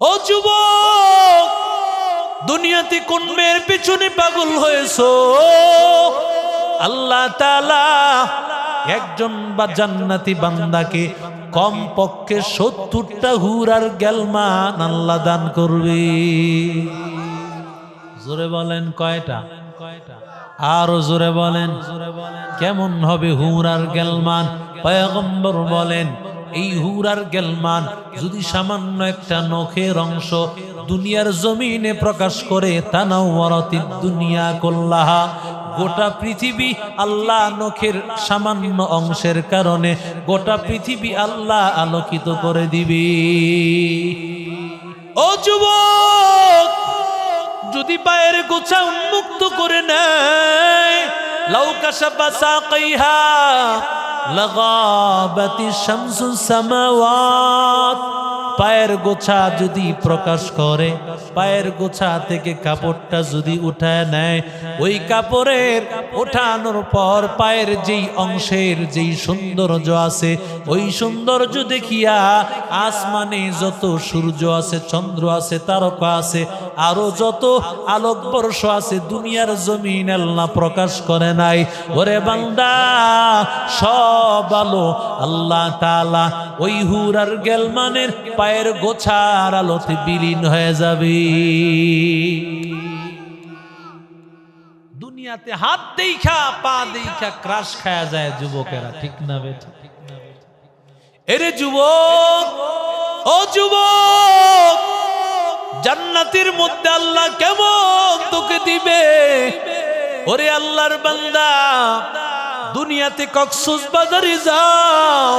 ও যুবক, দুনিয়াতে কোন মেয়ের পিছনে পাগল হয়েছো? আল্লাহ তাআলা একজন বা জান্নাতি বান্দাকে কম পক্ষে 70টা হুরার গেলমান আল্লাহ দান করবে। জোরে বলেন কয়টা? আরো জোরে বলেন। কেমন হবে হুরার গেলমান? পয়গম্বর বলেন, এই হুরার গেলমান যদি সামান্য একটা নখের অংশ দুনিয়ার জমিনে প্রকাশ করে, তানাওয়ারাতিদ দুনিয়া কুল্লাহা, গোটা পৃথিবী আল্লাহ নখের সামান্য অংশের কারণে গোটা পৃথিবী আল্লাহ আলোকিত করে দিবে। ও যুবক, যদি পায়ের গোছা উন্মুক্ত করে নেয়, লাউ কাশাফা সাকাইহা লাগাবাতি শামসু সামাওয়াত, পায়ের গোছা যদি প্রকাশ করে, পায়ের গোছা থেকে কাপড়টা যদি উঠায় নেয়, ওই কাপড়ের ওঠানোর পর পায়ের যেই অংশের যেই সৌন্দর্য আছে, ওই সৌন্দর্য দেখিয়া আসমানে যত সূর্য আছে, চন্দ্র আছে, তারকা আছে, আরো যত আলোকবর্ষ আছে, দুনিয়ার জমিন আল্লাহ প্রকাশ করে নাই। ওরে বান্দা, সব আলো আল্লাহ তাআলা ওই হুরার গেলমানের পায়ের গোছার আলোতে বিলীন হয়ে যাবে। দুনিয়াতে হাত দেখা পা দেখা ক্রাশ খায়া যায় যুবকেরা, ঠিক না বেঠিক? এরে যুবক, ও যুবক, জান্নাতের মধ্যে আল্লাহ কেমন তোকে দিবে? ওরে আল্লাহর বান্দা, দুনিয়াতে কক্সবাজারে যাও,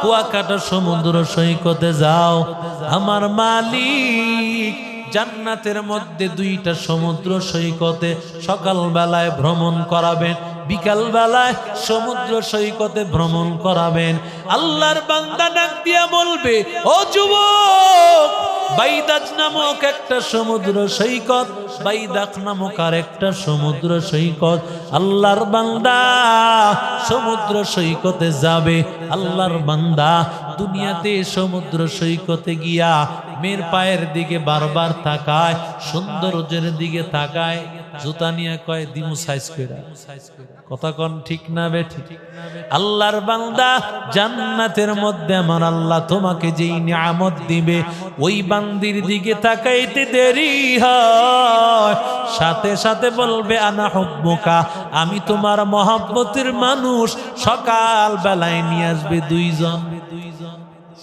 কুয়াকাটা সমুদ্র সৈকতে যাও, আমার মালিক জান্নাতের মধ্যে 2টা সমুদ্র সৈকতে সকাল বেলায় ভ্রমণ করাবেন, বিকাল বেলায় সমুদ্র সৈকতে ভ্রমণ করাবেন। আল্লাহর বান্দা ডাক দিয়া বলবে, ও যুবক, বাইদাজ নামক একটা সমুদ্র সৈকত, বাইদাক নামক আর একটা সমুদ্র সৈকত। আল্লাহর বান্দা সমুদ্র সৈকতে যাবে। আল্লাহর বান্দা দুনিয়াতে সমুদ্র সৈকতে গিয়া মেয়ের পায়ের দিকে বারবার তাকায়, সৌন্দর্যের দিকে তাকায়, জুতা নিয়ে কয় দিমু সাইজ কইরা। কথা কোন ঠিক না বেঠিক? আল্লাহর বান্দা, জান্নাতের মধ্যে আমার আল্লাহ তোমাকে যেই নিয়ামত দিবে, ওই বান্দির দিকে তাকাইতে দেরি হয়, সাথে সাথে বলবে আনা হুব্বুকা, আমি তোমার মহব্বতের মানুষ। সকাল বেলায় নিয়ে আসবে 2জন।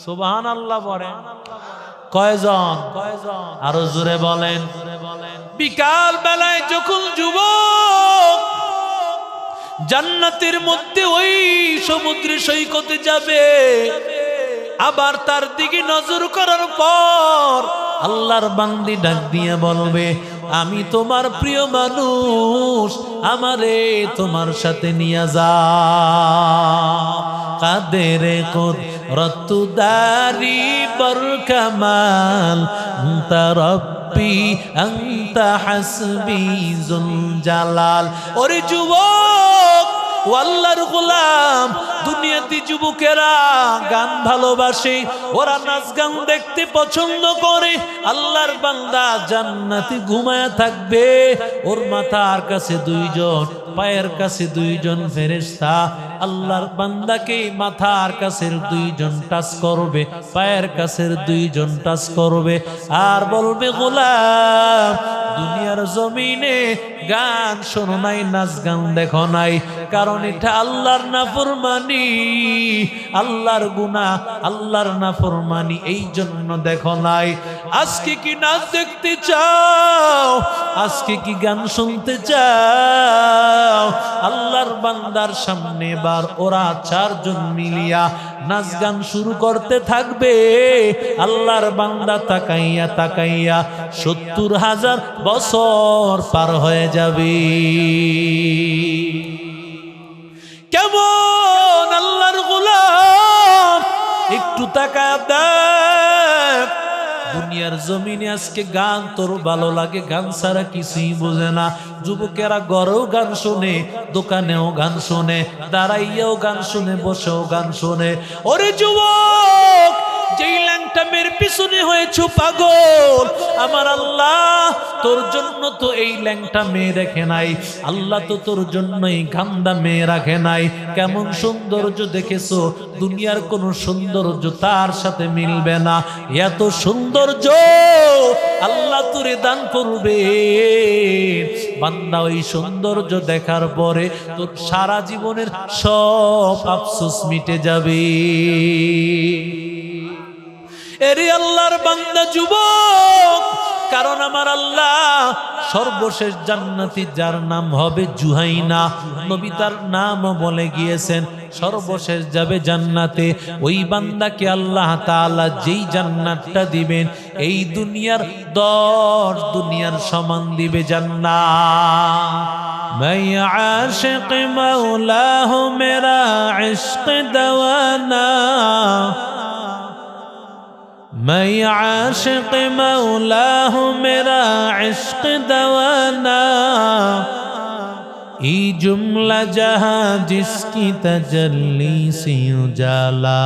সুবহানাল্লাহ বলেন। কয়জন? আরো জোরে বলেন। বিকাল বেলায় যখন যুবক জান্নাতের মধ্যে ওই সমুদ্র সৈকতে যাবে, আবার তার দিকে নজর করার পর আল্লাহর বান্দি ডাক দিয়ে বলবে, আমি তোমার প্রিয় মানুষ, আমারে তোমার সাথে নিয়ে যাও। কাদেরে কুদরতু দারি বরকামাল আনতা রব্বি আনতা হাসবি যুল জালাল। ওরে যুবক, ও আল্লাহর গোলাম, দুনিয়াতে যুবকেরা গান ভালোবাসে, ওরা নাচ গান দেখতে পছন্দ করে। আল্লাহর বান্দা জান্নাতে ঘুমায়া থাকবে, ওর মাথার কাছে 2জন, পায়ের কাছে 2জন ফেরেশতা আল্লাহর বান্দাকে মাথার কাছে 2জন টাচ করবে, পায়ের কাছে 2জন টাচ করবে, আর বলবে, গোলাম, দুনিয়ার জমিনে গান শোনো নাই, নাচ গান দেখো নাই, কারণ এটা আল্লাহর নাফরমানি, আল্লাহর গুনাহ, আল্লাহর নাফরমানি, এই জন্য দেখো নাই। আজকে কি নাচ দেখতে চাও? আজকে কি গান শুনতে চাও? আল্লাহর বান্দার সামনে বার ওরা 4জন মিলিয়া নাচ গান শুরু করতে থাকবে। আল্লাহর বান্দা তাকাইয়া তাকাইয়া 70,000 বছর পার হয়ে যাবে। কেমন আল্লাহর গোলাম, একটু তাকায় দেখ। দুনিয়ার জমিনে আজকে গান তোর ভালো লাগে, গান ছাড়া কিছুই বোঝে না। যুবকেরা ঘরেও গান শোনে, দোকানেও গান শোনে, দাঁড়াইয়াও গান শোনে, বসেও গান শোনে। ওরে যুবক, যেই ল্যাংটা মেয়ের পিছনে হয়েছো পাগল। আমার আল্লাহ তোর জন্য তো এই ল্যাংটা মেয়ে রেখে নাই, আল্লাহ তো তোর জন্যই গান্দা মেয়ে রাখে নাই। কেমন সৌন্দর্য দেখেছো, দুনিয়ার কোন সৌন্দর্য তার সাথে মিলবে না। এত সৌন্দর্য আল্লাহ তোরে দান করবে বান্দা। ওই সৌন্দর্য দেখার পরে তোর সারা জীবনের সব আফসোস মিটে যাবে। এরে আল্লাহর বান্দা যুবক, কারণ আমার আল্লাহ সর্বশেষ জান্নাতি যার নাম হবে জুহাইনা, নবী তার নাম বলে গিয়েছেন সর্বশেষ যাবে জান্নাতে। ওই বান্দাকে আল্লাহ তাআলা যেই জান্নাতটা দিবেন এই দুনিয়ার 10 দুনিয়ার সমান দিবে জান্নাত। मैं आशिक मौला हूँ मेरा इश्क दवाना, मैं आशिक मौला हूँ मेरा इश्क दवाना, ई जुमला जहाँ जिसकी तजल्ली से उजाला,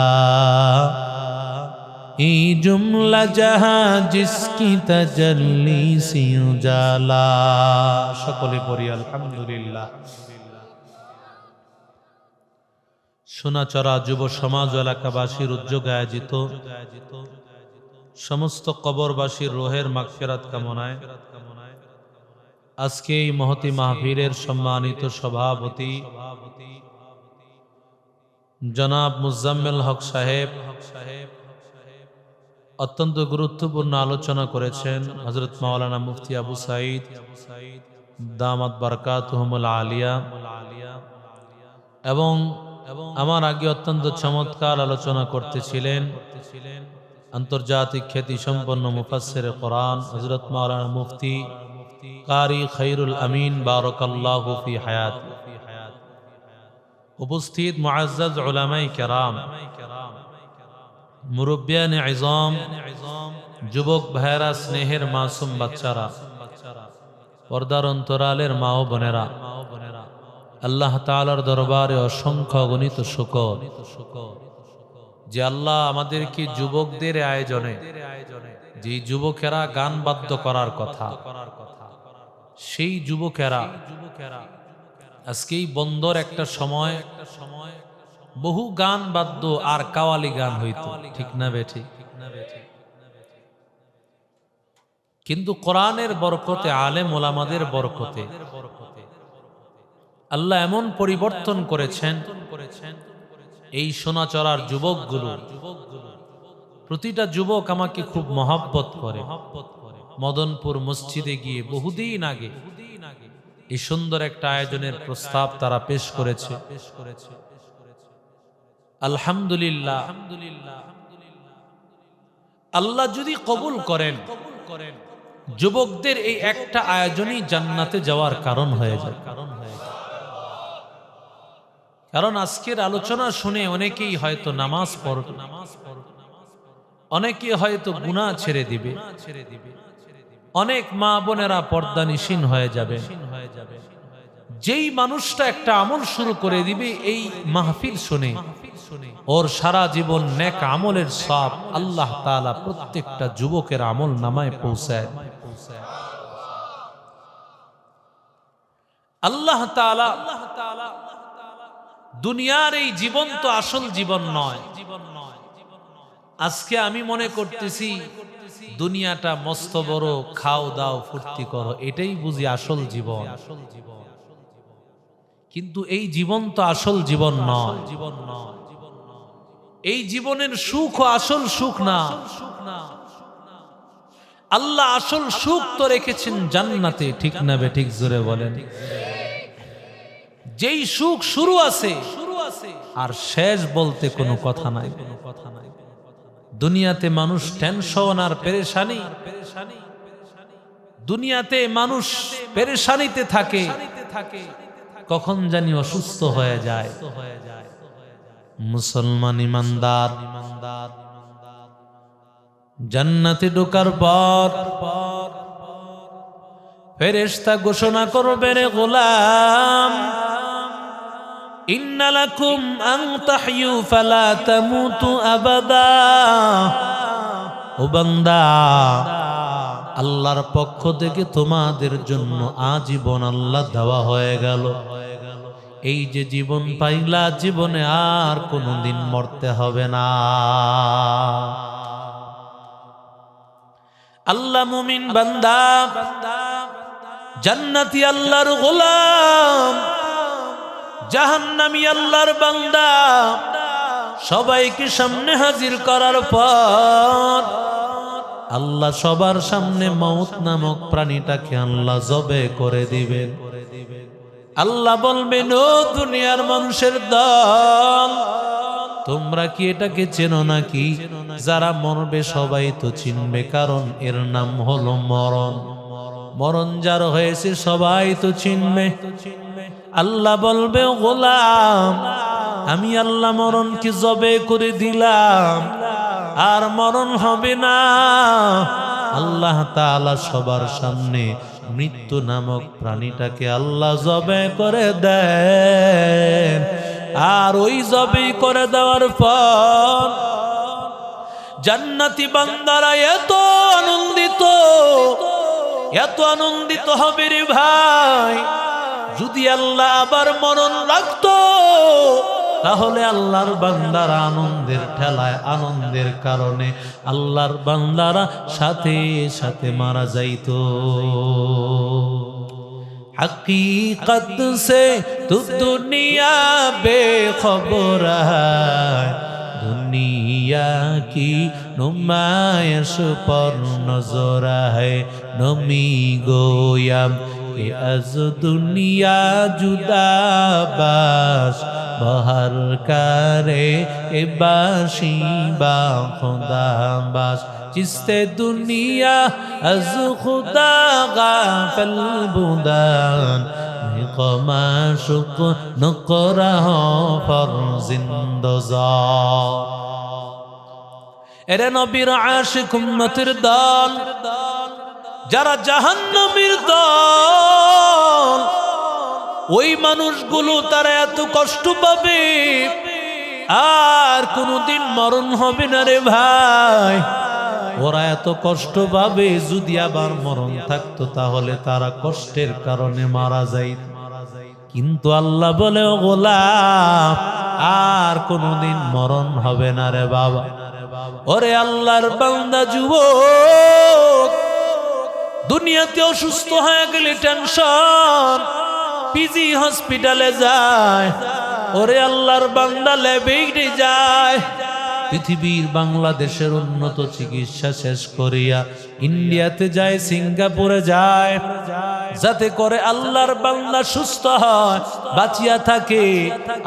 ई जुमला जहाँ जिसकी तजल्ली से उजाला। সকলে পড়ি আলহামদুলিল্লাহ। সোনাচড়া যুব সমাজ এলাকাবাসীর উদ্যোগে আয়োজিত সমস্ত কবরবাসীর রোহের মাগফিরাত কামনায় আজকে এই মহতি মাহফিলের সম্মানিত সভাপতি জনাব মুজাম্মেল হক সাহেব অত্যন্ত গুরুত্বপূর্ণ আলোচনা করেছেন। হযরত মাওলানা মুফতি আবু সাঈদ দামাত বারাকাতুহুমুল আলিয়া এবং আমার আগে অত্যন্ত চমৎকার আলোচনা করতেছিলেন আন্তর্জাতিক খ্যাতি সম্পন্ন মুফাসসিরে কোরআন হযরত মাওলানা মুফতি কারি খায়রুল আমিন বারাকাল্লাহু ফি হায়াত। উপস্থিত মুআজ্জাজ উলামায়ে কেরাম, মুরব্বিয়ানে ইজম, যুবক ভাইরা, স্নেহের মাসুম বাচ্চারা, পর্দার অন্তরালের মা ও বোনেরা, আল্লাহ তাআলার দরবারে অসংখ্য গণিত শুকর যে আল্লাহ আমাদেরকে যুবকদের আয়োজনে, যে যুবকেরা গান বাদ্য করার কথা, সেই যুবকেরা আজকেই বন্দর একটা সময় বহু গান বাদ্য আর কাওয়ালি গান হইতো, ঠিক না বেঠিক? কিন্তু কোরআনের বরকতে, আলেম ওলামাদের বরকতে আল্লাহ এমন পরিবর্তন করেছেন, এই সোনাচড়ার যুবকগুলো, প্রতিটা যুবক আমাকে খুব মহব্বত করে। মদনপুর মসজিদে গিয়ে বহুদিন আগে এই সুন্দর একটা আয়োজনের প্রস্তাব তারা পেশ করেছে। আলহামদুলিল্লাহ, আল্লাহ যদি কবুল করেন যুবকদের এই একটা আয়োজনই জান্নাতে যাওয়ার কারণ হয়ে যায়। কারণ আজকের আলোচনা শুনে অনেকেই হয়তো নামাজ পড়বে, অনেকে হয়তো গুনাহ ছেড়ে দিবে, অনেক মা বোনেরা পর্দানিশীন হয়ে যাবে। যেই মানুষটা একটা আমল শুরু করে দিবে এই মাহফিল শুনে, ওর সারা জীবন নেক আমলের সওয়াব আল্লাহ তাআলা প্রত্যেকটা যুবকের আমল নামায় পৌঁছায়। আল্লাহ তাআলা দুনিয়ার এই জীবন তো আসল জীবন নয়। আজকে আমি মনে করতেছি দুনিয়াটা মস্ত বড়, খাও দাও ফুর্তি করো, এটাই বুঝি আসল জীবন। কিন্তু এই জীবন তো আসল জীবন নয়। এই জীবনের সুখ আসল সুখ না। আল্লাহ আসল সুখ তো রেখেছেন জান্নাতে, ঠিক না বেঠিক? জোরে বলেন। যেই সুখ শুরু আছে আর শেষ বলতে কোনো কথা নাই। দুনিয়াতে মানুষ টেনশন আর পেরেশানি, দুনিয়াতে মানুষ পেরেশানিতে থাকে, কখন জানি অসুস্থ হয়ে যায়। মুসলমান ইমানদার জান্নাতে ঢোকার পর ফেরেশতা ঘোষণা করবে, রে গোলাম, ইন্না লাকুম আন তাহইয়ু ফালা তামুতু আবাদা, ও বান্দা, আল্লাহর পক্ষ থেকে তোমাদের জন্য আজীবন আল্লাহ দেওয়া হয়ে গেল। এই যে জীবন পাইলা, জীবনে আর কোনোদিন মরতে হবে না। আল্লাহ মুমিন বান্দা, জান্নাতি আল্লাহর গোলাম, জাহান্নামী আল্লাহর বান্দা, সবাইকে সামনে হাজির করার পর আল্লাহ সবার সামনে মউত নামক প্রাণীটাকে আল্লাহ জবে করে দিবেন। আল্লাহ বলবেন, ও দুনিয়ার মানুষের দল, তোমরা কি এটাকে চেনো নাকি? যারা মরবে সবাই তো চিনবে, কারণ এর নাম হলো মরণ। মরণ যার হয়েছে সবাই তো চিনবে। আল্লাহ বলবে, গোলাম, আমি আল্লাহ মরণকে জবে করে দিলাম, আর মরণ হবে না। আল্লাহ তাআলা সবার সামনে মৃত্যু নামক প্রাণীটাকে আল্লাহ জবে করে দেন। আর ওই জবে করে দেওয়ার পর জান্নাতি বান্দারা এত আনন্দিত হবে রে ভাই। যদি আল্লাহ আবার মরণ রাখতো, তাহলে আল্লাহর বান্দারা আনন্দের ঠেলায়, আনন্দের কারণে আল্লাহর বান্দারা সাথে সাথে মারা যাইত। हकीकत से तू दुनिया बेखबर है, दुनिया की नुमाइश पर नजर है। नमी गोयम के अज दुनिया जुदा बास, बहर करे ए बाशी बा खुदा बास। जिससे दुनिया अज खुदा गाफिल बुदान, कमाशुक नकरा फर जिंदजा। एरे नबीर आशिक उम्मतिर दल, যারা জাহান্নামীর দল, ওই মানুষগুলো তারা এত কষ্ট পাবে, আর কোনদিন মরণ হবে না রে ভাই। ওরা এত কষ্ট পাবে, যদি আবার মরণ থাকতো তাহলে তারা কষ্টের কারণে মারা যাইত। কিন্তু আল্লাহ বলে, ও গোলাম, আর কোনদিন মরণ হবে না রে বাবা। ওরে আল্লাহর বান্দা যুবক, দুনিয়াতে অসুস্থ হয়ে গেলে টেনশন, পিজি হসপিটালে যায়। ওরে আল্লাহর বান্দা ল্যাবে যায়। পৃথিবীর বাংলাদেশের উন্নত চিকিৎসা শেষ করিয়া ইন্ডিয়াতে যায়, সিঙ্গাপুরে যায়, যাতে করে আল্লাহর বান্দা সুস্থ হয়, বাঁচিয়া থাকে।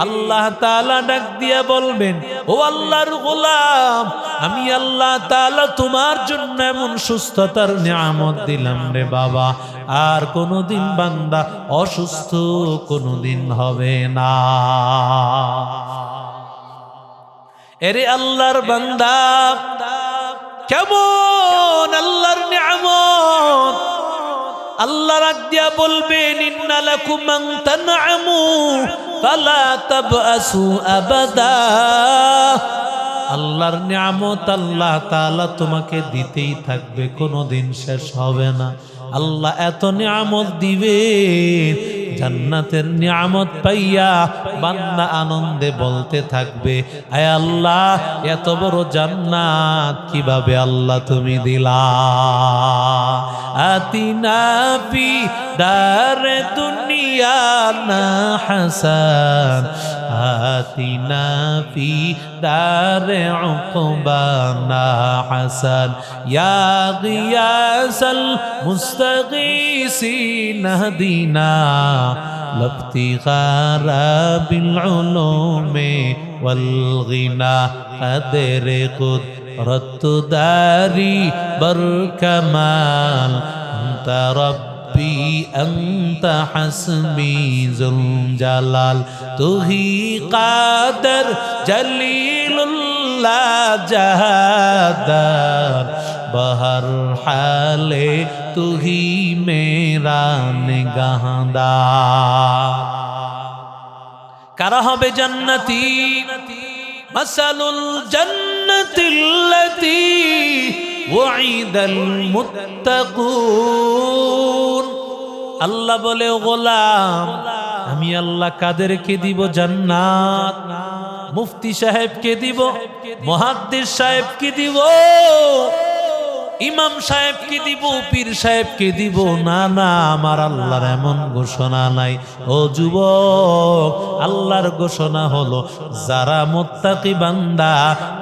আল্লাহ তাআলা ডাক দিয়া বলবেন, ও আল্লাহর গোলাম, আমি আল্লাহ তাআলা তোমার জন্য এমন সুস্থতার নিয়ামত দিলাম রে বাবা, আর কোনোদিন বান্দা অসুস্থ কোনোদিন হবে না। এরে আল্লাহর বান্দা, কেমন আল্লাহর নিয়ামত! আল্লাহ রাগ দিয়া বলবেন, ইন্না লাকুম আন তানআমু ফালা তাবআসু আবাদা। আল্লাহর নিয়ামত আল্লাহ তাআলা তোমাকে দিতেই থাকবে, কোনোদিন শেষ হবে না। আল্লাহ এত নিয়ামত দিবেন, জান্নাতের নিয়ামত পাইয়া বান্দা আনন্দে বলতে থাকবে, আয় আল্লাহ, এত বড় জান্নাত কিভাবে আল্লাহ তুমি দিলা। আতিনা ফি দারে দুনিয়া না হাসান, আতিনা ফি দারে উকবা না হাসান। ইয়া গিয়াসাল মুস্তাগীসিন হদিনা, লফতিগারা বিল উলুমি ওয়াল গিনা। কদরে কুদরত দারি বর কামাল, আনতা রব্বি আনতা হাসবি যুল জালাল। তুহি কাদের জলিলুল্লাহ জাহাদার, बहर हाले तू ही मेरा निगाहदार। कारा होबे जन्नती, मसलुल जन्नतिल्लती ওয়াইদাল মুত্তাকুন। আল্লাহ বলে, ও গোলাম, আমি আল্লাহ কাদেরকে দিব জান্নাত? মুফতি সাহেবকে দিব, মুহাদ্দিস সাহেবকে দিব, ইমাম সাহেবকে দিব, পীর সাহেবকে দিব? না না, আমার আল্লাহর এমন ঘোষণা নাই। ও যুবক, আল্লাহর ঘোষণা হলো যারা মুত্তাকি বান্দা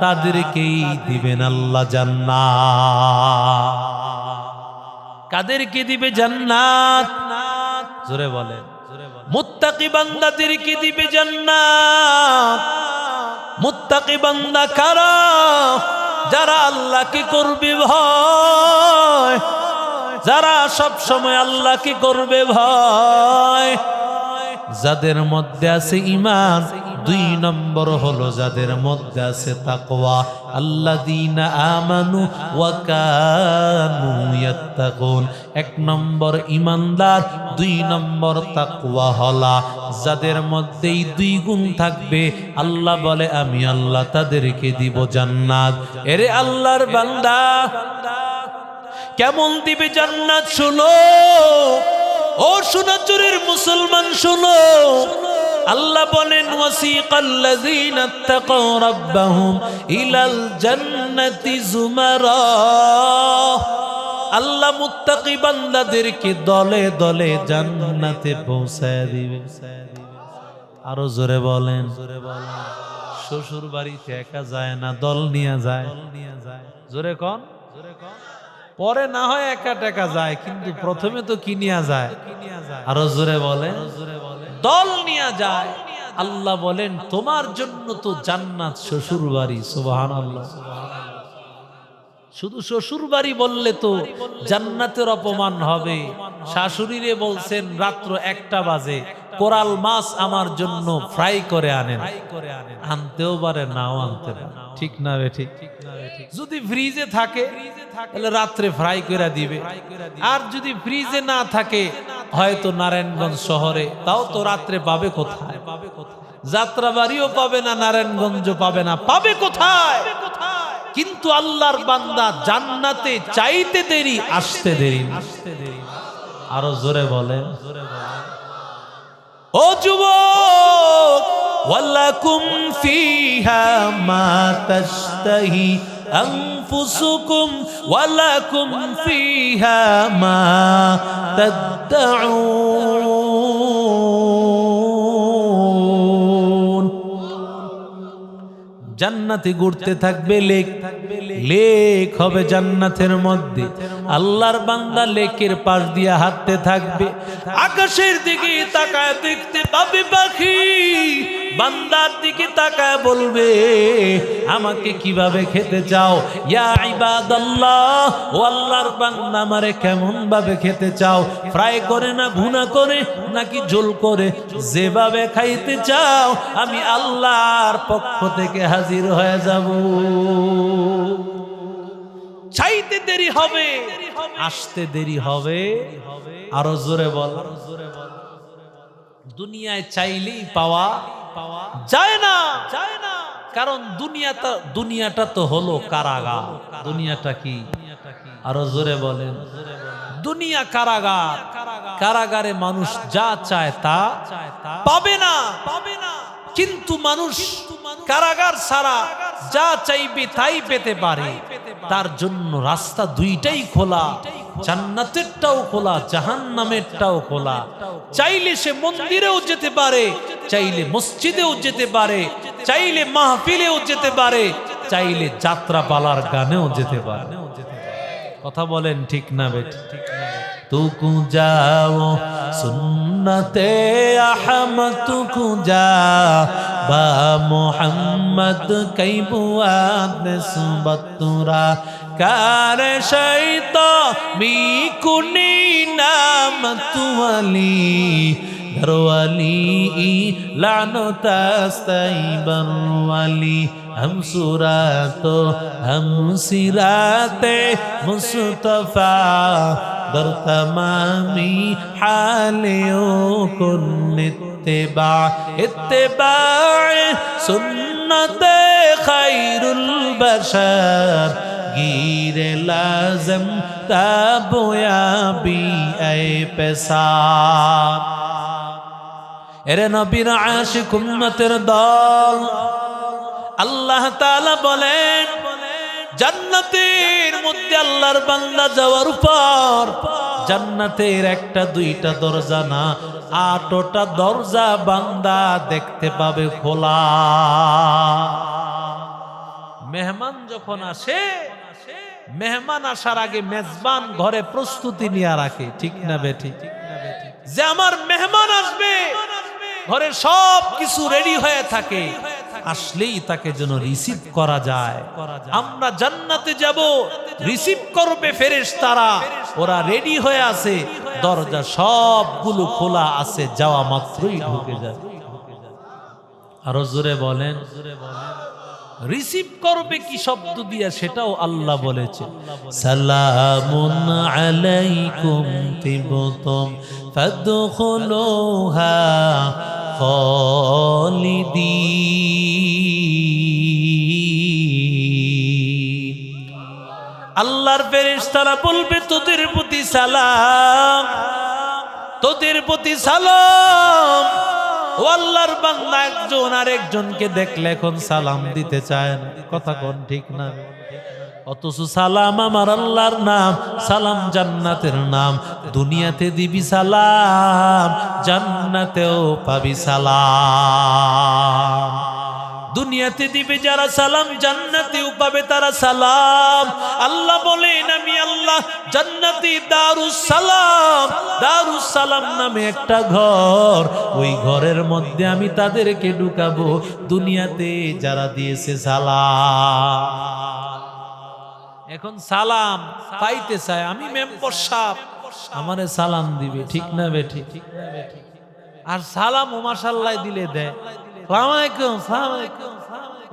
তাদেরকেই দিবেন আল্লাহ জান্নাত। কাদেরকে দিবে জান্নাত? জোরে বলেন। মুত্তাকি বান্দাদেরকে দিবে জান্নাত। মুত্তাকি বান্দা কারা? যারা আল্লাহকে করবে ভয়, যারা সব সময় আল্লাহকে করবে ভয়, যাদের মধ্যে আছে ঈমান। 2 নম্বর হলো যাদের মধ্যে আছে তাকওয়া। আল্লাযীনা আমানু ওয়া কানু ইয়াত্তাকুন। 1 নম্বর ঈমানদার, 2 নম্বর তাকওয়াওয়ালা। যাদের মধ্যে এই 2 গুণ থাকবে, আল্লাহ বলে আমি আল্লাহ তাদেরকে দিব জান্নাত। এরে আল্লাহর বান্দা, কেমন দিবে জান্নাত শুনো। ও সোনাচুরের মুসলমান শুনো, আল্লাহ বলেন ওয়াসিকাল্লাযীনা তাকাউ রাব্বাহুম ইলাল জান্নাতি যুমারা। আল্লাহ মুত্তাকি বান্দাদেরকে দলে দলে জান্নাতে পৌঁছায় দিবে। আরো জোরে বলেন। শ্বশুর বাড়িতে একা যায় না, দল নিয়ে যায়। জোরে কোন? পরে না হয় একা টেকা যায়, কিন্তু প্রথমে তো কি নিয়ে যায়? আরো জোরে বলেন। দল নিয়ে যায়। আল্লাহ বলেন তোমার জন্য তো জান্নাত শ্বশুর বাড়ি। সুবহানাল্লাহ। শুধু শ্বশুর বাড়ি বললে তো জান্নাতের অপমান হবে। শাশুড়িরে বলছেন রাত্র 1টা বাজে কোরাল মাছ আমার জন্য ফ্রাই করে আনেন। আনতেও পারে, নাও আনতে পারে। ঠিক না বে ঠিক? যদি ফ্রিজে থাকে তাহলে রাত্রে ফ্রাই করে দিবে। আর যদি ফ্রিজে না থাকে, হয়তো নারায়ণগঞ্জ শহরে, তাও তো রাত্রে পাবে কোথায়? যাত্রাবাড়িও পাবে না, নারায়ণগঞ্জ পাবে না, পাবে কোথায়? কিন্তু আল্লাহর বান্দা জান্নাতে চাইতে দেরি, আসতে দেরি। আরো জোরে বলেন। ও যুবক, ওয়ালাকুম ফিহা মা তাশতাহি আনফুসুকুম ওয়ালাকুম ফিহা মা তাদউন। জান্নাতে ঘুরতে থাকবে লেক, লেক হবে জান্নাতের মধ্যে। আল্লাহর বান্দা লেকের পাশ দিয়ে হাঁটতে থাকবে, আকাশের দিকে তাকায় দেখতে পাবে পাখি। বান্দার দিকে তাকায় বলবে আমাকে কিভাবে খেতে চাও? ইয়া ইবাদাল্লাহ, ও আল্লাহর বান্দা আমারে কেমন ভাবে খেতে চাও? ফ্রাই করে না ভুনা করে নাকি ঝোল করে? যেভাবে খাইতে চাও আমি আল্লাহর পক্ষ থেকে হাজির হয়ে যাব। চাইতে দেরি হবে, আসতে দেরি হবে। আরো জোরে বল। দুনিয়ায় চাইলেই পাওয়া যায় না, কারণ দুনিয়াটা তো হলো কারাগার। দুনিয়াটা কি? আরো জোরে বলেন। দুনিয়া কারাগার। কারাগারে মানুষ যা চায় তা পাবে না। কিন্তু মানুষ কারাগার ছাড়া যা চাইবে তাই পেতে পারে। তার জন্য রাস্তা 2টাই খোলা, জান্নাতেরটাও খোলা, জাহান্নামেরটাও খোলা। চাইলে সে মন্দিরেও যেতে পারে, চাইলে মসজিদেও যেতে পারে, চাইলে মাহফিলেও যেতে পারে, চাইলে যাত্রা পালার গানেও যেতে পারে। কথা বলেন ঠিক না বেটি? तुकु जाओ सुन्नते अहमद तुकु जा बा मोहम्मद कई बुआत सुबतुरा कार शैता मी कुनी नाम तुवली घरवाली लानो तस्तई बरवाली हम सुरातो हम सिराते मुस्तफा दर तमामी हालियों को इत्तिबा इत्तिबा सुन्नत खैरुल बशर গিরে লাজম তাবয়া বি এ পেশাব। এরে নবীর আশিক উম্মতের দল, আল্লাহ তাআলা বলেন জান্নাতের মধ্যে আল্লাহর বান্দা যাওয়ার পর জান্নাতের একটা দুইটা দরজা না 8টা দরজা বান্দা দেখতে পাবে খোলা। মেহমান যখন আসে, মেহমান আসার আগে মেজবান ঘরে প্রস্তুতি নিয়ে রাখে, ঠিক না বেঠিক? যে আমার মেহমান আসবে, ঘরে সব কিছু রেডি হয়ে থাকে, আসলেই তাকে যেন রিসিভ করা যায়। আমরা জান্নাতে যাব, রিসিভ করবে ফেরেশতারা, ওরা রেডি হয়ে আছে, দরজা সবগুলো খোলা আছে, যাওয়া মাত্রই ঢুকে যাবে। আরো জোরে বলেন, রিসিভ করবে কি শব্দ দিয়ে সেটাও আল্লাহ বলেছে, সালামুন আলাইকুম তিবতুম ফাদখুলুহা খালিদিন। আল্লাহর ফেরেশতারা বলবে তোদের প্রতি সালাম, তোদের প্রতি সালাম। ও আল্লাহর বান্দা একজন আরেকজনকে দেখলে এখন সালাম দিতে চায় না, কথা কোন ঠিক না? অথচ সালাম আমার আল্লাহর নাম, সালাম জান্নাতের নাম। দুনিয়াতে দিবি সালাম, জান্নাতেও পাবি সালাম। দুনিয়াতে দিবে যারা সালাম, জান্নাতেও পাবে তারা সালাম। আল্লাহ বলেন আমি আল্লাহ জান্নাতি দারুস সালাম, দারুস সালাম নামে একটা ঘর, ওই ঘরের মধ্যে আমি তাদেরকে ঢুকাবো দুনিয়াতে যারা দিয়েছে সালাম। এখন সালাম পাইতে চায়, আমি মেম্বার সাহেব আমারে সালাম দিবে, ঠিক না বেঠিক? আর সালাম ও মাশাআল্লাহ দিলে দেয়, আসসালামু আলাইকুম, আসসালামু আলাইকুম,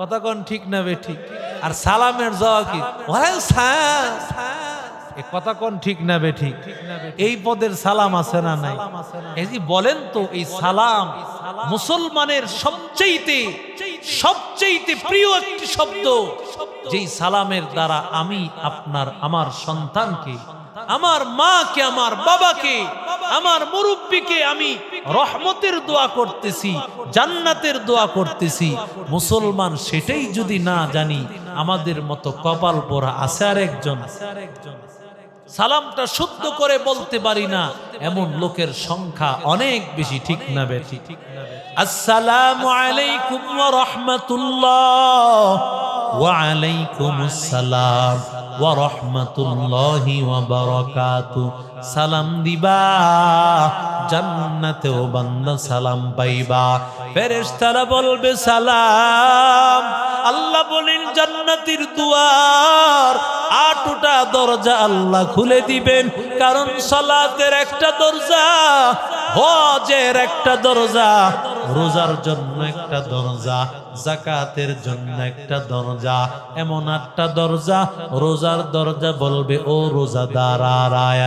কথা কোন ঠিক না বেঠিক? আর সালামের জবাব কি? ওয়ালাইকুম সালাম, এই কথা কোন ঠিক না বেঠিক? এই পদের সালাম আছে না নাই? এই যে বলেন তো, এই সালাম মুসলমানের সবচেয়ে প্রিয় একটি শব্দ, যেই সালামের দ্বারা আমি আপনার আমার সন্তানকে, আমার মাকে, আমার বাবাকে, আমার মুরব্বিকে আমি রহমতের দোয়া করতেছি, জান্নাতের দোয়া করতেছি। মুসলমান সেটাই যদি না জানি, আমাদের মতো কপাল পোড়া আছে আর একজন, সালামটা শুদ্ধ করে বলতে পারি না, এমন লোকের সংখ্যা অনেক বেশি, ঠিক না বেঠিক? আসসালামু আলাইকুম ওয়া রাহমাতুল্লাহ, ওয়া আলাইকুমুস সালাম ওয়া রাহমাতুল্লাহি ওয়া বারাকাতুহু। সালাম দিবা, জান্নাতেও বান্দা সালাম পাইবা। ফেরেশতারা বলবে সালাম। আল্লাহ বলেন জান্নাতের দুয়ার 8টা দরজা আল্লাহ খুলে দিবেন, কারণ সালাতের একটা দরজা, হজের একটা দরজা, রোজার জন্য একটা দরজা, যাকাতের জন্য একটা দরজা, এমন 8টা দরজা। রোজার দরজা বলবে ও রোজাদার আয় আয়,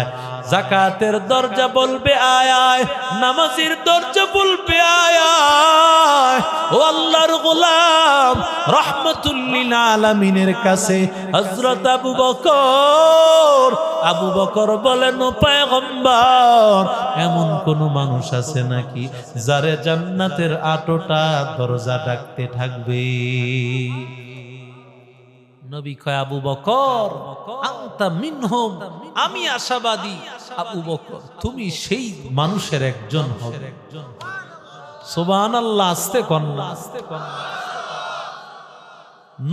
যাকাতের দরজা বলবে আয় আয়, নামাজের দরজা বলবে আয় আয়। ও আল্লাহর গোলাম, রাহমাতুল লিল আলামিনের কাছে হযরত আবু বকর বলেন ও পয়গম্বর, এমন কোন মানুষ আছে নাকি যারে জান্নাতের 8টা দরজা ডাকতে থাকবে? নবী কয় আবু বকর আনতা মিনহুম, আমি আশাবাদী আবু বকর তুমি সেই মানুষের একজন হবে। সুবহানাল্লাহ, আস্তে কন্যা, আস্তে কন্যা।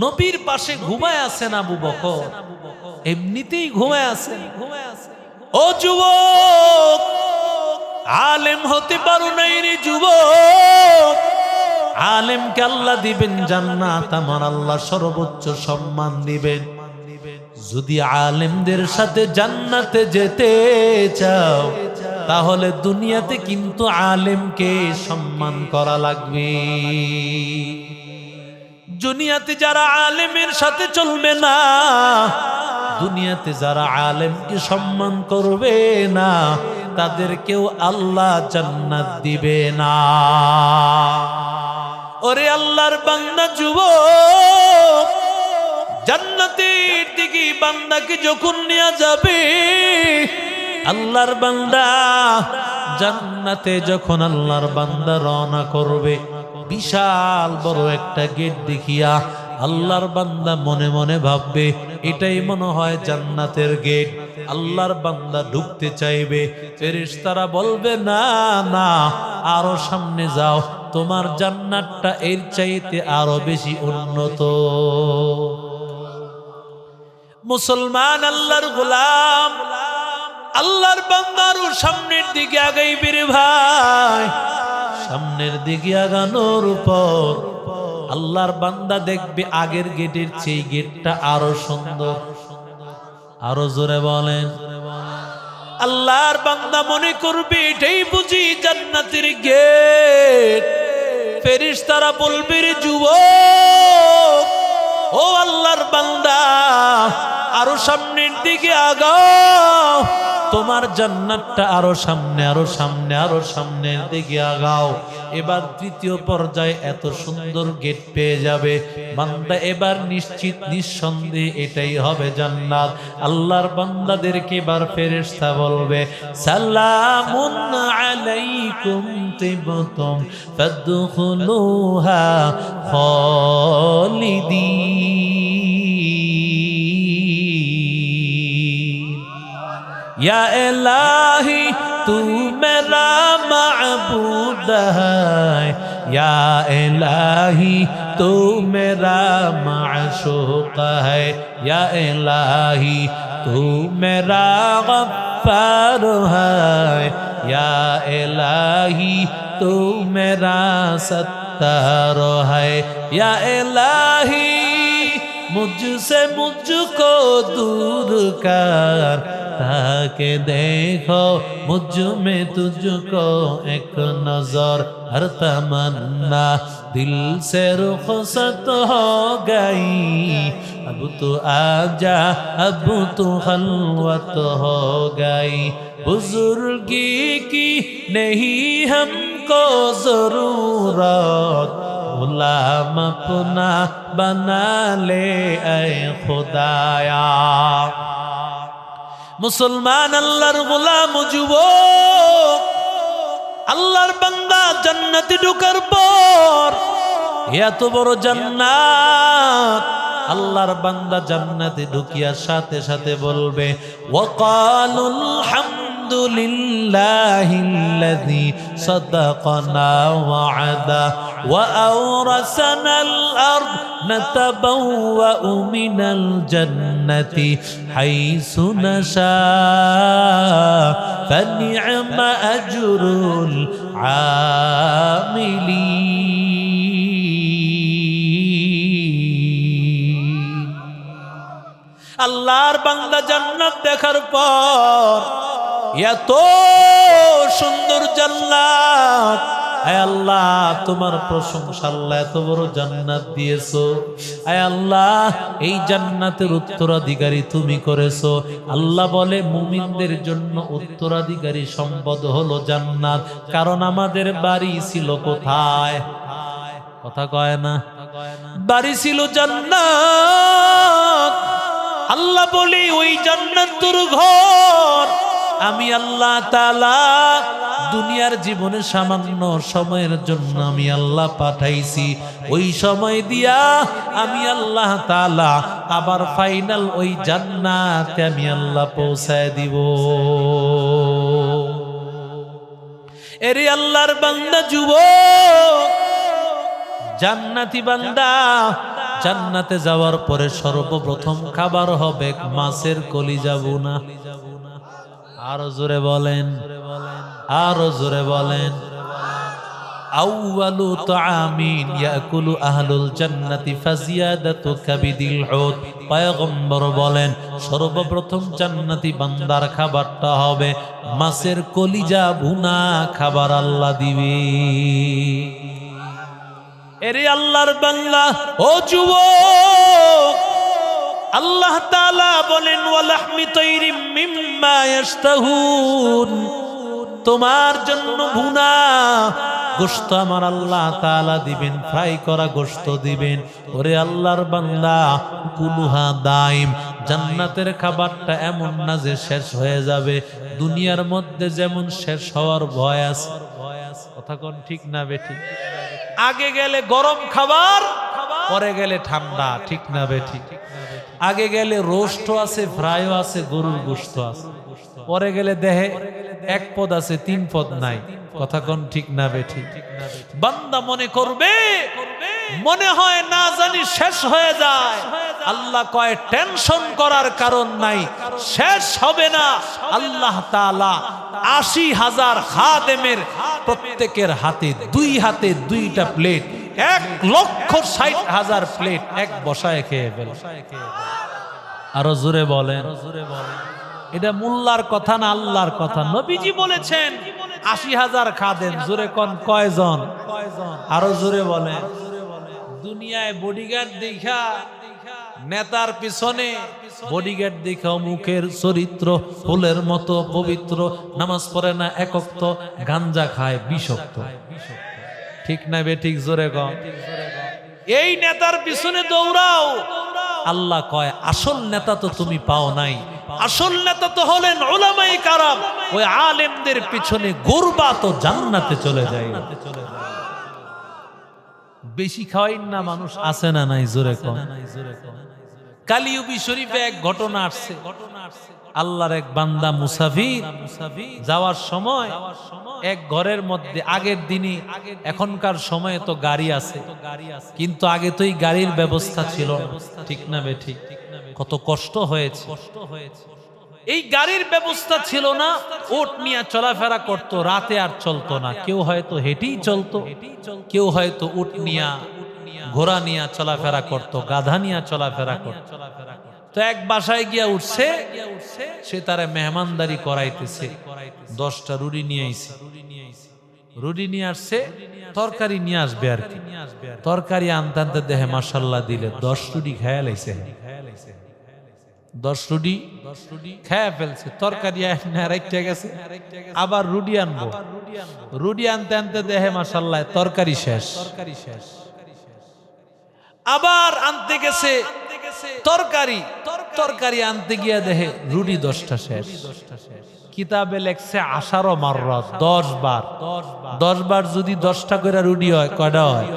নবীর পাশে ঘুমায় আছেন আবু বকর, এমনিতেই ঘুমায় আছেন। ও যুবক, আলেম হতে পারো নাই রে যুবক, আলেমকে আল্লাহ দিবেন জান্নাত, আমার আল্লাহ সর্বোচ্চ সম্মান দিবেন। যদি আলেমদের সাথে জান্নাতে যেতে চাও, তাহলে দুনিয়াতে কিন্তু আলেমকে সম্মান করা লাগবে। দুনিয়াতে যারা আলেমের সাথে চলবে না, দুনিয়াতে যারা আলেমকে সম্মান করবে না, তাদেরকেও আল্লাহ জান্নাত দিবে না। ওরে আল্লাহর বান্দা যুবক, জান্নাতের দিকে বান্দাকে যখন নিয়ে যাবে, আল্লাহর বান্দা জান্নাতে যখন আল্লাহর বান্দা রওনা করবে, বিশাল বড় একটা গেট দেখিয়া আল্লাহর বান্দা মনে মনে ভাববে এটাই মনে হয় জান্নাতের গেট। আল্লাহর বান্দা ঢুকতে চাইবে, ফেরেশতারা বলবে না না, আরো সামনে যাও, তোমার জান্নাতটা এর চাইতে আরো বেশি উন্নত। মুসলমান আল্লাহর গোলাম, আল্লাহর বান্দার সামনের দিকে আগাইবে রে ভাই। সামনের দিকে আগানোর পর আল্লাহর বান্দা দেখবে আগের গেটের চেয়ে গেটটা আরো সুন্দর। আরো জোরে বলেন। আল্লাহর বান্দা মনে করবে এটাই বুঝি জান্নাতের গেট। ফেরেশতারা বলবে রে যুবক, ও আল্লাহর বান্দা, আরো সামনের দিকে আগাও, তোমার জান্নাতটা আরো সামনে, আরো সামনে, আরো সামনের দিকে আগাও। এবার তৃতীয় পর্যায়ে এত সুন্দর গেট পেয়ে যাবে বান্দা, এবার নিশ্চিত নিঃসন্দেহে এটাই হবে জান্নাত। আল্লাহর বান্দাদেরকে এবার ফেরেশতা বলবে সালামুন আলাইকুম তিবতুম ফাদখুলুহা খালিদিন। या इलाही तू मेरा माबूद है, या इलाही तू मेरा माशूक है, या इलाही तू मेरा गफ्फार है, या इलाही तू मेरा सत्तार है, या इलाही मुझसे मुझको दूर कर, ताकि देखो मुझ में तुझको एक नजर। हर तमन्ना दिल से रुखसत हो गई, अब तो आजा, अब तो खलवत हो गई। बुजुर्गी की नहीं हमको जरूरत, गुलाम अपना बना ले ऐ खुदाया। মুসলমান আল্লাহর গোলাম যুবক, আল্লাহর বান্দা জান্নাতে ঢোকার পর এত বড় জান্নাত, আল্লাহর বান্দা জান্নাতে ঢুকিয়ার সাথে সাথে বলবে ওয়াকালুল হামদুলিল্লাহিল্লাযী সাদাকানা ওয়া'দা ওয়া আওরাসানাল আরদ নাতাবাওয়াউ মিনাল জান্নাতি হাইসু নাশা ফানি'মা আজরুল আমিলিন। আল্লাহর বান্দা জান্নাত দেখার পর এত সুন্দর জান্নাত, আয় আল্লাহ তোমার প্রশংসা, আল্লাহ এত বড় জান্নাত দিয়েছো, আয় আল্লাহ এই জান্নাতের উত্তরাধিকারী তুমি করেছো। আল্লাহ বলে মুমিনদের জন্য উত্তরাধিকারী সম্পদ হলো জান্নাত, কারণ আমাদের বাড়ি ছিল কোথায়? কথা কয় না, বাড়ি ছিল জান্নাত। আল্লাহ বলি ওই জান্নাতুর ঘর আমি আল্লাহ তাআলা দুনিয়ার জীবনে সামান্য সময়ের জন্য আমি আল্লাহ পাঠাইছি। ওই সময় দিয়া আমি আল্লাহ তাআলা আবার ফাইনাল ওই জান্নাতে আমি আল্লাহ পৌঁছায় দিব। এরে আল্লাহর বান্দা যুবক, জান্নাতি বান্দা জান্নাতে যাওয়ার পরে সর্বপ্রথম খাবার হবে মাছের কলিজা ভুনা। আরো জোরে বলেন, আরো জোরে বলেন। আউয়ালু তাআমিন ইয়াকুলু আহলুল জান্নাতি ফাজিয়াদাতু কাবিদিল হুদ। পয়গম্বর বলেন সর্বপ্রথম জান্নাতি বান্দার খাবারটা হবে মাছের কলিজা ভুনা খাবার আল্লাহ দিবে। এরে আল্লাহর বান্দা ও যুবক, আল্লাহ তাআলা বলেন ওয়ালাহমি তাইরিম মিম্মা ইয়াশতাহুন, তোমার জন্য ভুনা গোশত আমার আল্লাহ তাআলা দিবেন, ফ্রাই করা গোশত দিবেন। ওরে আল্লাহর বান্দা, কুলুহা দাইম, জান্নাতের খাবারটা এমন না যে শেষ হয়ে যাবে। দুনিয়ার মধ্যে যেমন শেষ হওয়ার ভয় আছে, কথা কোন ঠিক না বেঠি? আগে গেলে গরম খাবার, পরে গেলে ঠান্ডা, ঠিক না বেঠি? আগে গেলে রোস্ট আছে, ফ্রাইও আছে, গরুর গোশত আছে, পরে গেলে দেহে এক পদ আছে, তিন পদ নাই, কথা কোন ঠিক না বেঠি? বান্দা মনে করবে, মনে হয় না জানি শেষ হয়ে যায়। আল্লাহ কয় টেনশন করার কারণ নাই, শেষ হবে না। আল্লাহ তাআলা ৮০,০০০ খাদেমের প্রত্যেকের হাতে দুইটা প্লেট, ১,৬০,০০০ প্লেট এক বসায় খেয়ে ফেলে। আরো জোরে বলেন। এটা মোল্লার কথা না, আল্লাহর কথা। নবীজি বলেছেন ৮০,০০০ খাদেম। জোরে কোন কয়জন? আরো জোরে বলেন। দুনিয়ায় বডিগার্ড দেখা, নেতার পিছনে বডিগার্ড দেখা মুখের চরিত্র ফুলের মতো পবিত্র, নামাজ পড়ে না, একক গাঞ্জা খায়, বিষাক্ত, ঠিক না বেঠিক? জোরে কম। এই নেতার পিছনে দৌড়াও। আল্লাহ কয় আসল নেতা তো তুমি পাও নাই, আসল নেতা তো হলেন উলামায়ে কারাম। ওই আলেমদের পিছনে ঘুরবা তো জান্নাতে চলে যায়। বেশি খাওয়াই না মানুষ, আছে না নাই? জোরে কম। কালিউবি শরীফে এক ঘটনা আসছে। আল্লাহর এক বান্দা মুসাফির যাওয়ার সময় এক ঘরের মধ্যে, আগের দিনই, এখনকার সময়ে তো গাড়ি আছে, কিন্তু আগে তো এই গাড়ির ব্যবস্থা ছিল না, ঠিক না বেঠি? কত কষ্ট হয়েছে। এই গাড়ির ব্যবস্থা ছিল না, ওট নিয়ে চলাফেরা করত, রাতে আর চলতো না। কেউ হয়তো হেঁটেই চলতো, কেউ হয়তো উট নিয়া, ঘোড়া নিয়ে চলাফেরা করত, গাধা নিয়ে চলাফেরা করত। তো এক বাসায় গিয়া উঠছে, সে তারা মেহমানদারি করাইতেছে। 10টা রুটি নিয়ে আইছে, রুটি নিয়ে আসছে, তরকারি নিয়ে আসবে আর কি। তরকারি আনতে আনতে দেহে মাশাআল্লাহ দিলে 10 রুটি খেয়ে লাইছে, 10 রুটি খেয়ে ফেলছে। তরকারি রেখে গেছে, আবার রুটি আনবো, রুটি আনতে আনতে দেহে মাশাআল্লাহ তরকারি শেষ। আবার আনতে গেছে তরকারি, তরকারি আনতে গিয়া দেহে রুটি 10টা শেষ। কিতাবে লেখছে 10 মাররা, 10 বার। 10 বার যদি 10টা করে রুটি হয়, কয়টা হয়?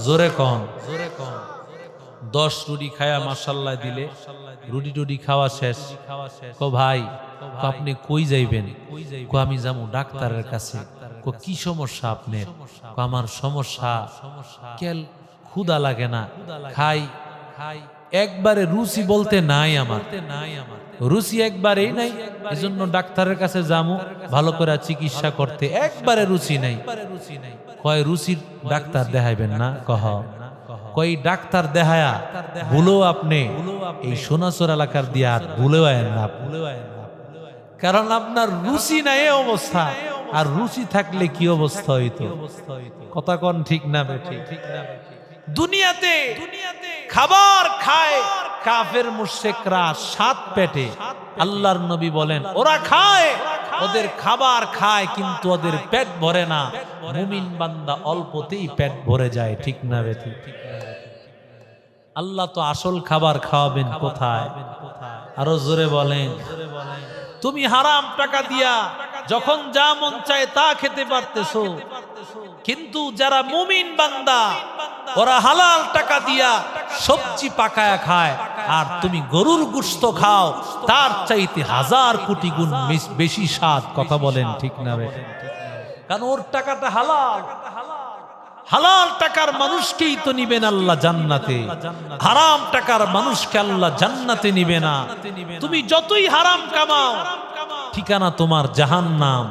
জোরে কন। 10 রুটি খায়া মাশাআল্লাহ দিলে, রুটি টুটি খাওয়া শেষ। কো ভাই, আপনি কই যাইবেন? কো আমি যাবো ডাক্তারের কাছে। কো কি সমস্যা আপনার? কো আমার সমস্যা কেল ক্ষুধা লাগে না, খাই একবারে রুচি বলতে নাই, আমার রুচি একবারেই নাই, এজন্য ডাক্তারের কাছে যামু ভালো করে চিকিৎসা করতে, একবারে রুচি নাই। কয় রুচির ডাক্তার দেখাইবেন না? কহ কই ডাক্তার দেখায়া ভুলেও আপনি এই সোনাচর এলাকার দিয়ে আর ভুলেও আয়েন না, কারণ আপনার রুচি নাই এই অবস্থা। আর রুচি থাকলে কি অবস্থা হইতো? কথা কোন ঠিক না বেঠিক? দুনিয়াতে খাবার খায় কাফের মুশরিকরা 7 পেটে। আল্লাহর নবী বলেন ওরা খায়, ওদের খাবার খায়, কিন্তু ওদের পেট ভরে না। মুমিন বান্দা অল্পতেই পেট ভরে যায়, ঠিক না বেঠিক? আল্লাহ তো আসল খাবার খাওয়াবেন কোথায়? আরো জোরে বলেন। তুমি হারাম টাকা দিয়া যখন যা মন চায় তা খেতে পারতেছো, কিন্তু যারা মুমিন বান্দা ওরা হালাল টাকা দিয়া সবজি পাকায়া খায়, আর তুমি গরুর গোশত খাও, তার চাইতে 1000 কোটি গুণ বেশি স্বাদ। কথা বলেন ঠিক না? কারণ ওর টাকাটা হালাল। হালাল টাকার মানুষকেই তো নিবেন আল্লাহ জান্নাতে, হারাম টাকার মানুষকে আল্লাহ জান্নাতে নিবে না। তুমি যতই হারাম কামাও, ঠিকানা তোমার জাহান্নাম।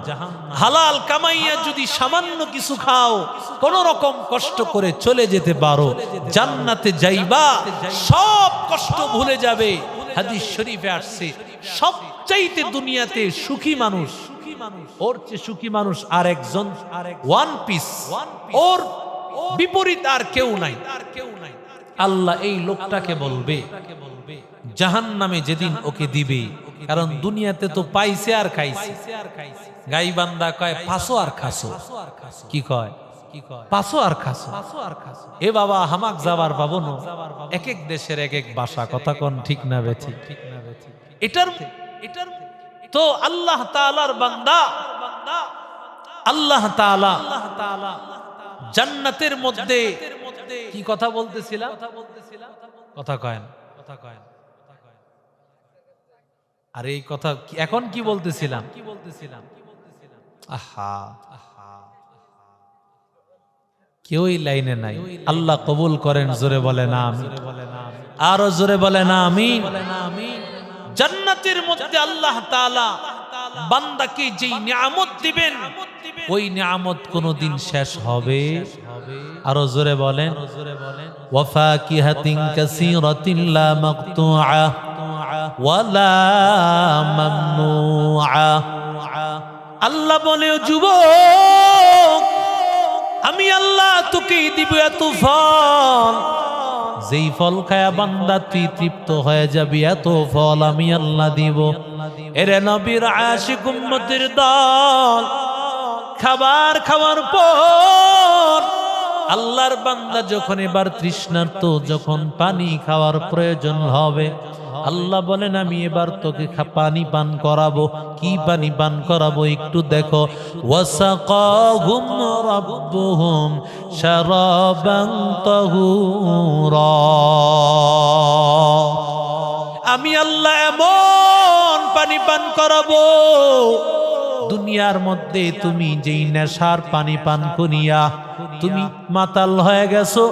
হালাল কামাইয়া যদি সামান্য কিছু খাও, কোন রকম কষ্ট করে চলে যেতে পারো, জান্নাতে যাইবা, সব কষ্ট ভুলে যাবে। হাদিস শরীফে আসছে সবচাইতে দুনিয়াতে সুখী মানুষ, ওর চেয়ে সুখী মানুষ আর একজন, ওয়ান পিস, ওর বিপরীত আর কেউ নাই। আল্লাহ এই লোকটাকে বলবে জাহান্নামে যেদিন ওকে দিবে, কারণ দুনিয়াতে তো পাইছে আর খাইছে। গাইবান্ধা কয় পাসো আর খাসো, কি কয় পাসো আর খাসো। এ বাবা হামাক যাবার পাবো না। এক এক দেশের এক এক ভাষা, কথা কোন ঠিক না বেঠি? এটার তো আল্লাহ তাআলার বান্দা, আল্লাহ তাআলা জান্নাতের মধ্যে কি কথা বলতেছিলাম? কথা কয়েন, আরে এই কথা এখন কি বলতেছিলাম? আহা, কেউই লাইনে নাই। আল্লাহ কবুল করেন, জোরে বলে না আমিন, আরো জোরে বলে না আমিন। জান্নাতের মধ্যে আল্লাহ তাআলা বান্দাকে যেই নিয়ামত দিবেন, ওই নিয়ামত কোনদিন শেষ হবে? আরো জোরে বলেন, ওয়া ফাকিহাতিন কাসীরাতিন লা মাকতুআ ওয়ালা মামনুআ। আল্লাহ বলে, যুবক আমি আল্লাহ তোকে দিব এত ফল, যেই ফল খায়া বান্দা তুই তৃপ্ত হয়ে যাবি, এত ফল আমি আল্লাহ দিব। এরে নবীর আশিক উম্মতের দল, খাবার খাওয়ার পর আল্লাহর বান্দা যখন এবার তৃষ্ণার্ত, যখন পানি খাওয়ার প্রয়োজন হবে, আল্লাহ বলেন আমি এবার তোকে পানি পান করাবো। কি পানি পান করাবো একটু দেখো। ওয়াসাকাহুম রাব্বুহুম শারাবান তাহুরা। আমি আল্লাহ এমন পানি পান করাবো, দুনিয়ার মধ্যে তুমি যেই নেশার পানি পান করিয়া তুমি মাতাল হয়ে গেছো,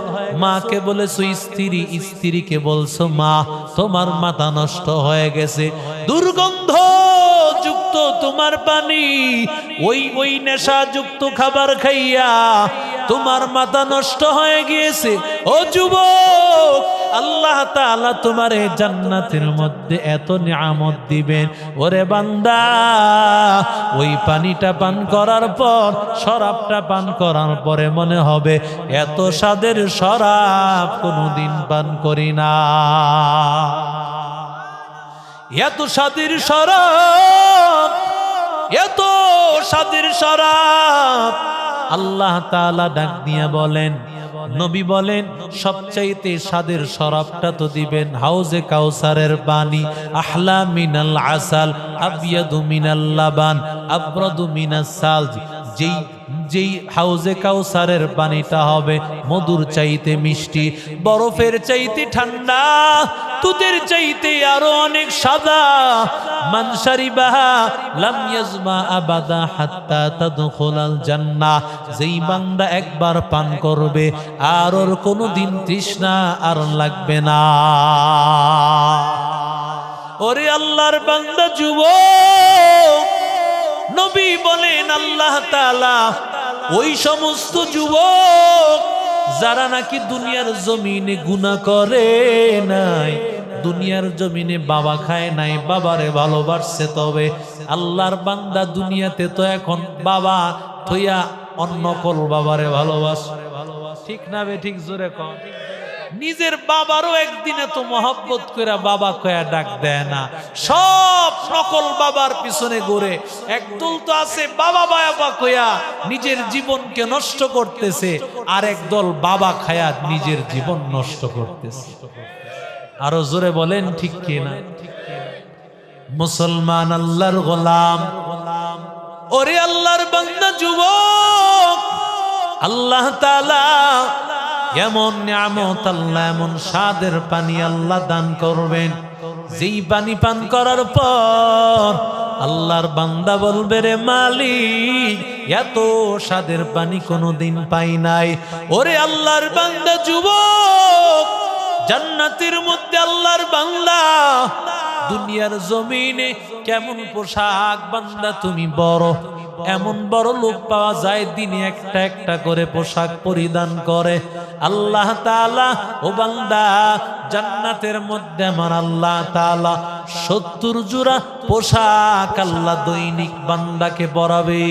মাকে বলেছো স্ত্রী, স্ত্রীকে বলছো মা, তোমার মাথা নষ্ট হয়ে গেছে। দুর্গন্ধ যুক্ত তোমার পানি, ওই নেশা যুক্ত খাবার খাইয়া তোমার মাথা নষ্ট হয়ে গিয়েছে। ও যুবক, আল্লাহ তাআলা তোমারে জান্নাতের মধ্যে এত নিয়ামত দিবেন, ওরে বান্দা ওই পানিটা পান করার পর, শরাবটা পান করার পরে মনে হবে এত স্বাদের শরাব কোনদিন পান করি না। এত স্বাদের শরাব, এত স্বাদের শরাব। আল্লাহ তাআলা ডাক দিয়া বলেন, নবী বলেন সবচাইতে স্বাদের শরাবটা তো দিবেন হাউজে কাউসারের পানি। আহলা মিনাল আসাল আবিয়াদু মিনাল লাবান আবরাদু মিনাস সালজ। যেই হাউজে কাউসারের পানিটা হবে মধুর চাইতে মিষ্টি, বরফের চাইতে ঠান্ডা, দুধের চাইতে আরো অনেক সাদা। মান শারিবাহা লাম ইয়াজমা আবাদা হাত্তা তাদখুলাল জান্নাহ। যেই বান্দা একবার পান করবে আর ওর কোনোদিন তৃষ্ণা আর লাগবে না। ওরে আল্লাহর বান্দা যুবক, নবী বলেন আল্লাহ তাআলা ওই সমস্ত যুবক যারা নাকি দুনিয়ার জমিনে গুনাহ করে নাই, দুনিয়ার জমিনে বাবা খায় নাই, বাবারে ভালোবাসছে, তবে আল্লাহর বান্দা দুনিয়াতে তো এখন বাবা থইয়া অন্য কল বাবারে ভালোবাসে, ঠিক না বে ঠিক? জোরে কর। নিজের বাবারও একদিনে তো মহব্বত করে বাবা কয়া ডাক দেয় না, সব নকল বাবার পিছনে ঘুরে। একদল তো আছে বাবা বাবা কয়া নিজের জীবনকে নষ্ট করতেছে, আর একদল বাবা খায়া নিজের জীবন নষ্ট করতেছে। আরো জোরে বলেন ঠিক কিনা? মুসলমান আল্লাহর গোলাম, ওরে আল্লাহর বান্দা যুবক, আল্লাহ তাআলা এমন নিয়ামত, আল্লাহ এমন স্বাদের পানি আল্লাহ দান করবেন, যেই পানি পান করার পর আল্লাহর বান্দা বলবে রে মালিক, এত স্বাদের পানি কোনোদিন পাই নাই। ওরে আল্লাহর বান্দা যুবক, জান্নাতের মধ্যে আল্লাহর বান্দা দুনিয়ার জমিনে কেমন পোশাক বান্দা তুমি বড়, এমন বড় লোক পাওয়া যায় দিনে একটা একটা করে পোশাক পরিধান করে। আল্লাহ তাআলা ও বান্দা জান্নাতের মধ্যে আমার আল্লাহ তাআলা 70 জোড়া পোশাক আল্লাহ দৈনিক বান্দাকে পরাবে।